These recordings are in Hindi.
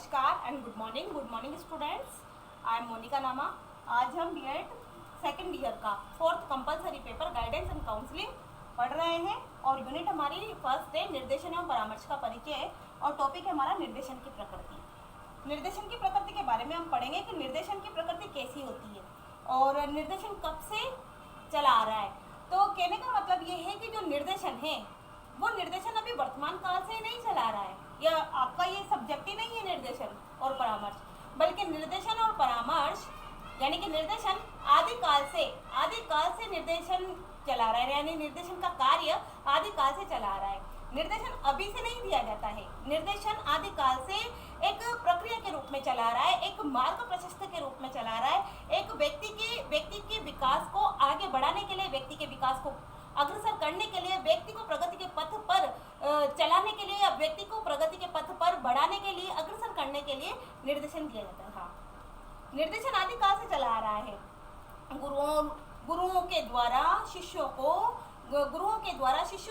नमस्कार and good morning students. I am Monika Nama. आज हम बीएड सेकेंड ईयर का fourth compulsory paper guidance and counselling पढ़ रहे हैं और यूनिट हमारी फर्स्ट है निर्देशन एवं परामर्श का परिचय और टॉपिक है हमारा निर्देशन की प्रकृति। निर्देशन की प्रकृति के बारे में हम पढ़ेंगे कि निर्देशन की प्रकृति कैसी होती है और निर्देशन कब से चला आ रहा है। तो कहने का मतलब ये है कि जो निर्देशन है वो निर्देशन अभी वर्तमान काल से नहीं चला आ रहा है, या आपका ये सब्जेक्ट ही नहीं है निर्देशन और परामर्श, बल्कि निर्देशन और परामर्श यानी कि निर्देशन आदिकाल से निर्देशन चला रहा है, यानी निर्देशन का कार्य आदिकाल से चला आ रहा है। निर्देशन अभी से नहीं दिया जाता है, निर्देशन आदिकाल से एक प्रक्रिया के रूप में चला रहा है, एक मार्ग प्रशस्त के रूप में चला रहा है। एक व्यक्ति के विकास को आगे बढ़ाने के लिए, व्यक्ति के विकास को अग्रसर करने के लिए, व्यक्ति को प्रगति के पथ पर चलाने के लिए, व्यक्ति को प्रगति के पथ पर बढ़ाने के लिए, अग्रसर करने के लिए निर्देशन दिया जाता था। निर्देशन आदिकाल से चला आ रहा है। गुरुओं के द्वारा शिष्यों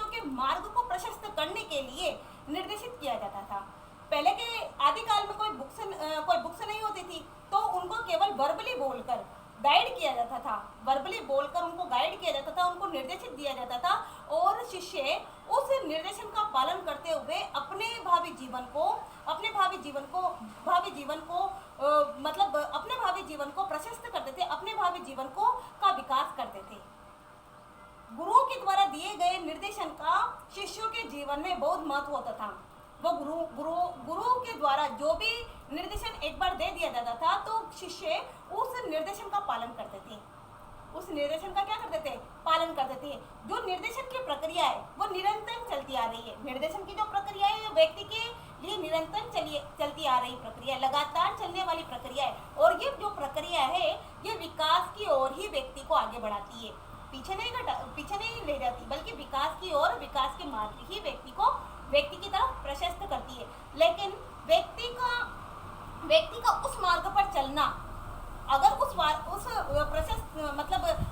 के मार्ग को प्रशस्त करने के लिए निर्देशित किया जाता था। पहले के आदिकाल में कोई बुक्स नहीं होती थी, तो उनको केवल वर्बली बोलकर गाइड किया जाता था, उनको गाइड किया जाता था, उनको निर्देशित दिया जाता था और शिष्य उस निर्देशन का पालन करते हुए अपने भावी जीवन को प्रशस्त करते थे, अपने भावी जीवन का विकास करते थे। गुरुओं के द्वारा दिए गए निर्देशन का शिष्यों के जीवन में बहुत महत्व होता था। वो गुरु के द्वारा जो भी निर्देशन एक बार दे दिया जाता था तो शिष्य उस निर्देशन का पालन करते थे, उस निर्देशन का क्या करते थे, पालन करते थे। जो निर्देशन की प्रक्रिया है वो निरंतर चलती आ रही है। निर्देशन की जो प्रक्रिया है वो व्यक्ति के लिए निरंतर चलती आ रही प्रक्रिया, लगातार चलने वाली प्रक्रिया है और ये जो प्रक्रिया है ये विकास की ओर ही व्यक्ति को आगे बढ़ाती है, पीछे नहीं ले जाती, बल्कि विकास की ओर, विकास के मार्ग ही व्यक्ति की तरफ प्रशस्त करती है। लेकिन व्यक्ति का उस मार्ग पर चलना, अगर उस प्रशस्त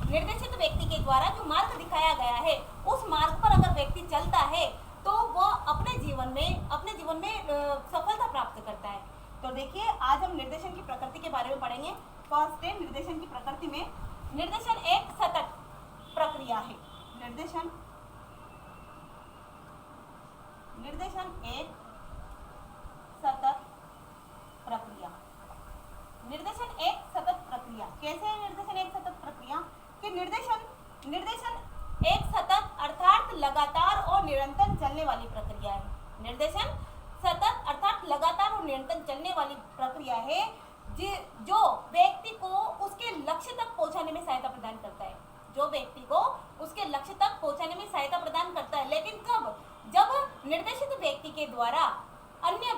निर्देशित व्यक्ति के द्वारा जो मार्ग दिखाया गया है उस मार्ग पर अगर व्यक्ति चलता है तो वह अपने जीवन में सफलता प्राप्त करता है। तो देखिए, आज हम निर्देशन की प्रकृति के बारे में पढ़ेंगे। फर्स्ट है निर्देशन की प्रकृति में निर्देशन एक सतत प्रक्रिया है। निर्देशन एक सतत प्रक्रिया। निर्देशन एक सतत प्रक्रिया कैसे है? निर्देशन एक सतत प्रक्रिया कि निर्देशन एक सतत अर्थात लगातार और निरंतर चलने वाली प्रक्रिया है। निर्देशन सतत अर्थात लगातार और निरंतर चलने वाली प्रक्रिया है जो व्यक्ति को उसके लक्ष्य तक पहुंचाने में सहायता प्रदान करता है, जो व्यक्ति को उसके लक्ष्य तक पहुंचाने में सहायता प्रदान करता है। लेकिन कब? जब निर्देशित व्यक्ति के द्वारा अन्य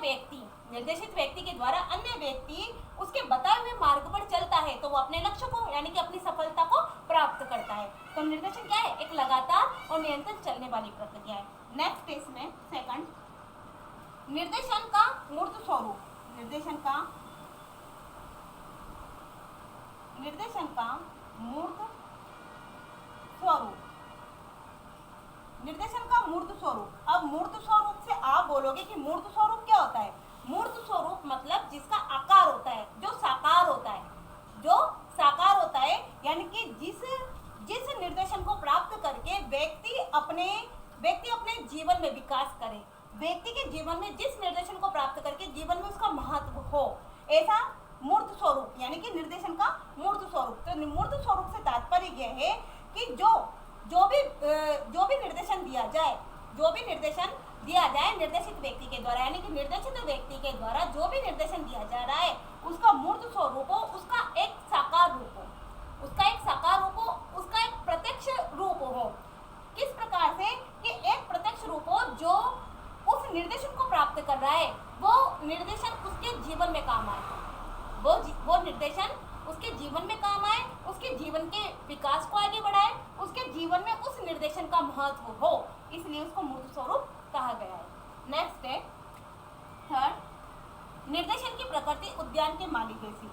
व्यक्ति उसके बताए हुए मार्ग पर चलता है तो वो अपने लक्ष्य को यानी कि अपनी सफलता को प्राप्त करता है। तो निर्देशन क्या है? एक लगातार और निरंतर चलने वाली प्रक्रिया है। नेक्स्ट इसमें सेकंड, निर्देशन का मूर्त स्वरूप। निर्देशन का मूर्त स्वरूप। निर्देशन का मूर्त स्वरूप। अब मूर्त स्वरूप से आप बोलोगे कि मूर्त स्वरूप क्या होता है? मूर्त स्वरूप मतलब जिसका आकार होता है, जो साकार होता है, यानी कि जिस निर्देशन को प्राप्त करके व्यक्ति अपने जीवन में विकास करे, व्यक्ति के जीवन में जिस निर्देशन को प्राप्त करके जीवन में उसका महत्व हो, ऐसा मूर्त स्वरूप यानी कि निर्देशन का मूर्त स्वरूप। तो मूर्त स्वरूप से तात्पर्य यह है कि जो भी निर्देशन दिया जाए निर्देशित व्यक्ति के द्वारा, यानी कि निर्देशित व्यक्ति के द्वारा जो भी निर्देशन दिया जा रहा है उसका मूर्त स्वरूप हो, उसका एक साकार रूप हो, उसका एक प्रत्यक्ष रूप हो। किस प्रकार से? कि एक प्रत्यक्ष रूप हो जो उस निर्देशन को प्राप्त कर रहा है, वो निर्देशन उसके जीवन में काम आए, वो निर्देशन उसके जीवन में काम आए, उसके जीवन के विकास को आगे बढ़ाए, उसके जीवन में उस निर्देशन का महत्व हो, इसलिए उसको मूर्त स्वरूप कहा गया है। नेक्स्ट है थर्ड, निर्देशन की प्रकृति उद्यान के माली जैसी।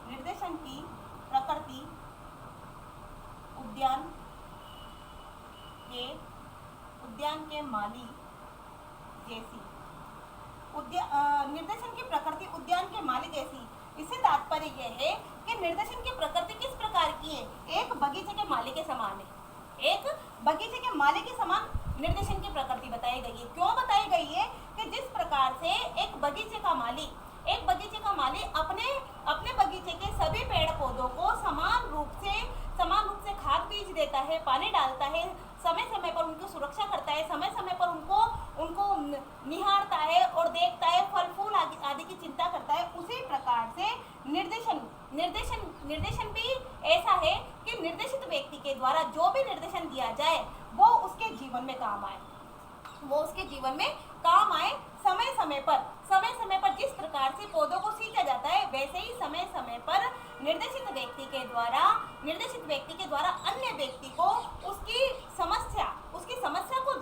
निर्देशन की प्रकृति उद्यान के माली जैसी, निर्देशन की प्रकृति उद्यान के माली जैसी। इससे तात्पर्य यह है कि निर्देशन की प्रकृति किस प्रकार की है, एक बगीचे के माली के समान है। एक बगीचे के माली के समान निर्देशन की प्रकृति बताई गई है। क्यों बताई गई है कि जिस प्रकार से एक बगीचे का माली अपने बगीचे के सभी पेड़ पौधों को समान रूप से खाद बीज देता है, पानी डालता है, समय समय पर उनकी सुरक्षा करता है, समय समय पर उनको निहारता है और देखता है, फल फूल आदि की चिंता करता है। उसी प्रकार से निर्देशन भी ऐसा है कि निर्देशित व्यक्ति के द्वारा जो भी निर्देशन दिया जाए वो उसके जीवन में काम आए, समय समय पर जिस प्रकार से पौधों को सींचा जाता है वैसे ही समय समय पर निर्देशित व्यक्ति के द्वारा अन्य व्यक्ति को उसकी समस्या को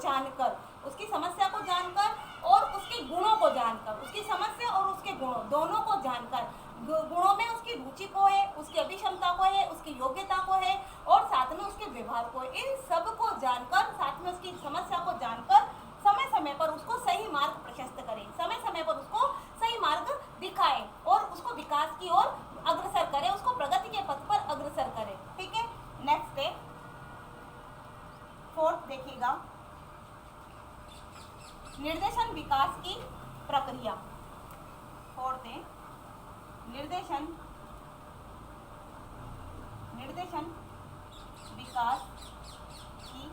जानकर और उसके गुणों को जानकर, उसकी समस्या और उसके गुणों दोनों को जानकर, गुणों में उसकी रुचि को है, उसकी अभिक्षमता को है, उसकी योग्यता को है और साथ में उसके व्यवहार को है, इन सब को जानकर, साथ में उसकी समस्या को जानकर समय समय पर उसको सही मार्ग प्रशस्त करें, समय समय पर उसको सही मार्ग दिखाए और उसको विकास की ओर अग्रसर करे, उसको प्रगति के पथ पर अग्रसर करे। ठीक है, नेक्स्ट है फोर्थ, देखिएगा निर्देशन विकास की प्रक्रिया। फोर्थ है निर्देशन विकास की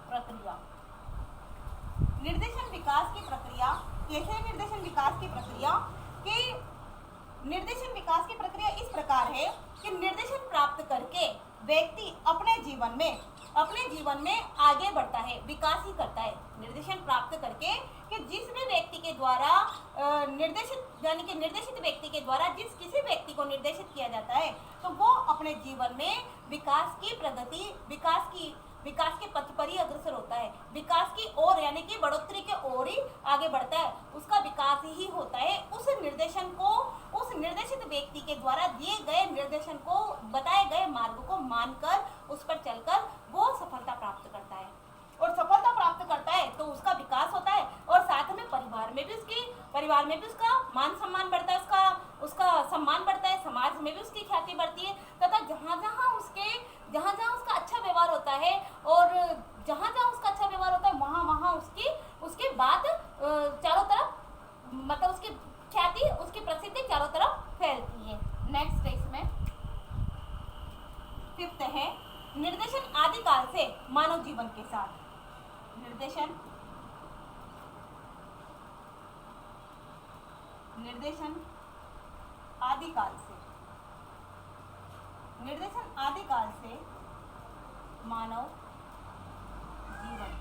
प्रक्रिया। निर्देशन विकास की प्रक्रिया कैसे? निर्देशन विकास की प्रक्रिया इस प्रकार है कि निर्देशन प्राप्त करके व्यक्ति अपने जीवन में आगे बढ़ता है, विकास ही करता है। निर्देशन प्राप्त करके कि जिस भी व्यक्ति के द्वारा निर्देशित व्यक्ति के द्वारा जिस किसी व्यक्ति को निर्देशित किया जाता है तो वो अपने जीवन में विकास के पथ पर ही अग्रसर होता है, विकास की ओर यानी कि बढ़ोतरी के ओर ही आगे बढ़ता है, उसका विकास ही होता है। उस निर्देशित व्यक्ति के द्वारा दिए गए निर्देशन को, बताए गए मार्ग को मानकर उस पर चलकर वो सफलता प्राप्त करता है और सफलता प्राप्त करता है तो उसका विकास होता है और साथ में परिवार में भी उसका मान सम्मान बढ़ता है, उसका सम्मान बढ़ता है, समाज में भी उसकी ख्याति बढ़ती है तथा जहाँ जहाँ उसका अच्छा व्यवहार होता है और वहाँ उसकी बात चारों तरफ, मतलब उसकी ख्याति, उसकी प्रसिद्धि चारों तरफ फैलती है। नेक्स्ट इसमें फिफ्थ है निर्देशन आदिकाल से मानव जीवन के साथ। निर्देशन आदिकाल से मानव जीवन,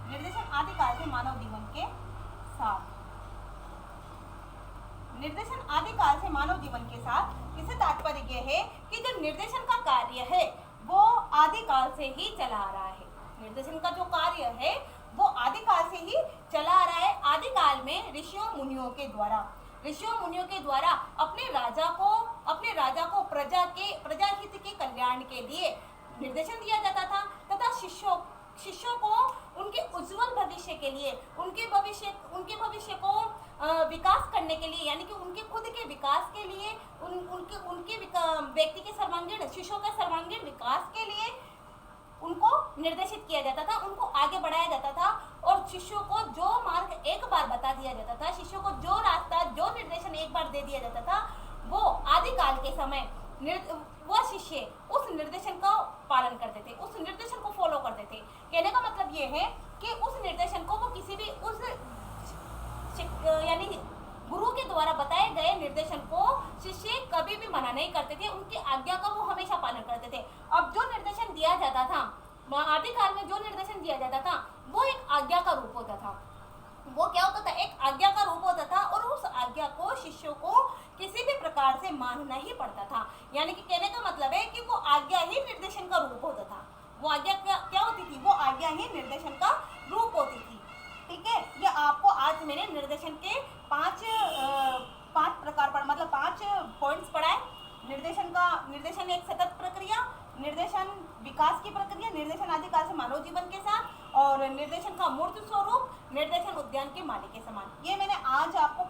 निर्देशन आदिकाल से मानव जीवन के साथ। निर्देशन आदिकाल से मानव जीवन के साथ इससे तात्पर्य यह है कि जो निर्देशन का कार्य है वो आदिकाल से ही चला आ रहा है। निर्देशन का जो कार्य है वो आदिकाल से ही चला आ रहा है। आदिकाल में ऋषियों मुनियों के द्वारा अपने राजा को प्रजा हित के कल्याण के लिए निर्देशन दिया जाता था तथा शिष्यों को उनके उज्जवल भविष्य के लिए, उनके भविष्य को विकास करने के लिए, यानी कि उनके खुद के विकास के लिए, उनके व्यक्ति के सर्वांगीण, शिष्यों के सर्वांगीण विकास के लिए उनको निर्देशित किया जाता था, उनको आगे बढ़ाया जाता था और शिष्यों को जो मार्ग एक बार बता दिया जाता था, शिष्यों को जो रास्ता, जो निर्देशन एक बार दे दिया जाता था, वो आदिकाल के समय वह शिष्य उस निर्देशन का पालन करते थे, उस निर्देशन को फॉलो करते थे। कहने का मतलब ये है कि उस निर्देशन को वो किसी भी यानी गुरु के द्वारा बताए गए निर्देशन को शिष्य कभी भी मना नहीं करते थे, उनकी आज्ञा का वो हमेशा पालन करते थे। अब जो निर्देशन दिया जाता था, आदिकाल में जो निर्देशन दिया जाता था वो एक आज्ञा का रूप होता था। वो क्या होता था? एक आज्ञा का रूप होता था और उस आज्ञा को शिष्यों को किसी भी प्रकार से मानना ही पड़ता था। यानी कि कहने का मतलब है कि वो आज्ञा ही निर्देशन का रूप होता था। वो आज्ञा क्या होती थी? वो आज्ञा ही निर्देशन का रूप होती थी। ठीक है, ये आपको आज मैंने निर्देशन के पांच प्रकार पर, मतलब 5 पॉइंट्स पढ़ाए। निर्देशन एक सतत प्रक्रिया, निर्देशन विकास की प्रक्रिया, निर्देशन आदिकाल से मानव जीवन के साथ, और निर्देशन का मूर्त स्वरूप, निर्देशन उद्यान के माली के समान। ये मैंने आज आपको